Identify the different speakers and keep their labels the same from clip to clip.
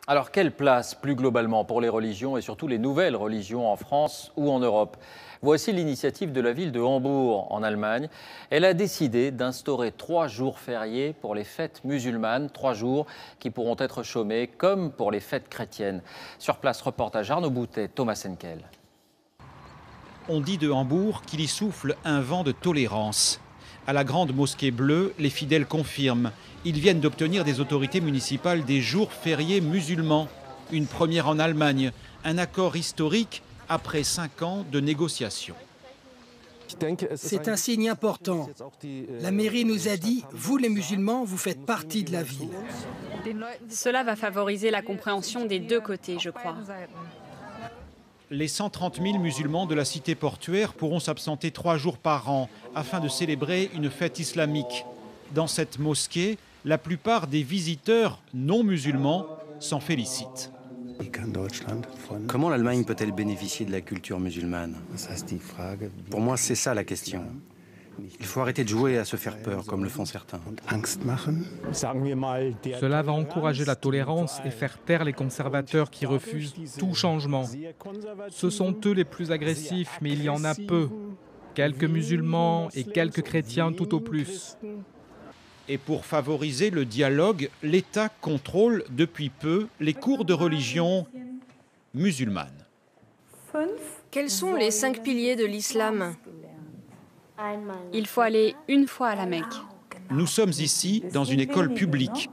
Speaker 1: Alors, quelle place, plus globalement, pour les religions et surtout les nouvelles religions en France ou en Europe? Voici l'initiative de la ville de Hambourg, en Allemagne. Elle a décidé d'instaurer 3 jours fériés pour les fêtes musulmanes, 3 jours qui pourront être chômés comme pour les fêtes chrétiennes. Sur place, reportage Arnaud Boutet, Thomas Henkel.
Speaker 2: On dit de Hambourg qu'il y souffle un vent de tolérance. À la grande mosquée bleue, les fidèles confirment. Ils viennent d'obtenir des autorités municipales des jours fériés musulmans. Une première en Allemagne, un accord historique après 5 ans de négociations.
Speaker 3: C'est un signe important. La mairie nous a dit, vous les musulmans, vous faites partie de la ville.
Speaker 4: Cela va favoriser la compréhension des deux côtés, je crois.
Speaker 2: Les 130 000 musulmans de la cité portuaire pourront s'absenter 3 jours par an afin de célébrer une fête islamique. Dans cette mosquée, la plupart des visiteurs non musulmans s'en félicitent.
Speaker 5: Comment l'Allemagne peut-elle bénéficier de la culture musulmane? Pour moi, c'est ça la question. Il faut arrêter de jouer à se faire peur, comme le font certains.
Speaker 6: Cela va encourager la tolérance et faire taire les conservateurs qui refusent tout changement. Ce sont eux les plus agressifs, mais il y en a peu. Quelques musulmans et quelques chrétiens tout au plus.
Speaker 2: Et pour favoriser le dialogue, l'État contrôle depuis peu les cours de religion musulmane.
Speaker 7: Quels sont les 5 piliers de l'islam?
Speaker 4: Il faut aller une fois à la Mecque.
Speaker 2: Nous sommes ici dans une école publique.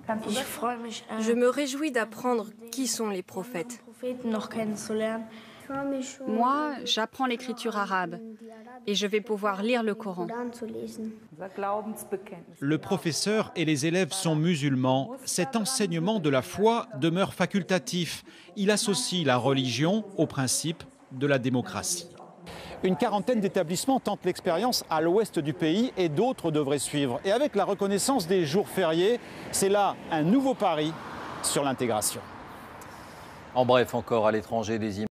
Speaker 7: Je me réjouis d'apprendre qui sont les prophètes.
Speaker 4: Moi, j'apprends l'écriture arabe et je vais pouvoir lire le Coran.
Speaker 2: Le professeur et les élèves sont musulmans. Cet enseignement de la foi demeure facultatif. Il associe la religion au principe de la démocratie. Une quarantaine d'établissements tentent l'expérience à l'ouest du pays et d'autres devraient suivre. Et avec la reconnaissance des jours fériés, c'est là un nouveau pari sur l'intégration.
Speaker 1: En bref, encore à l'étranger, des images.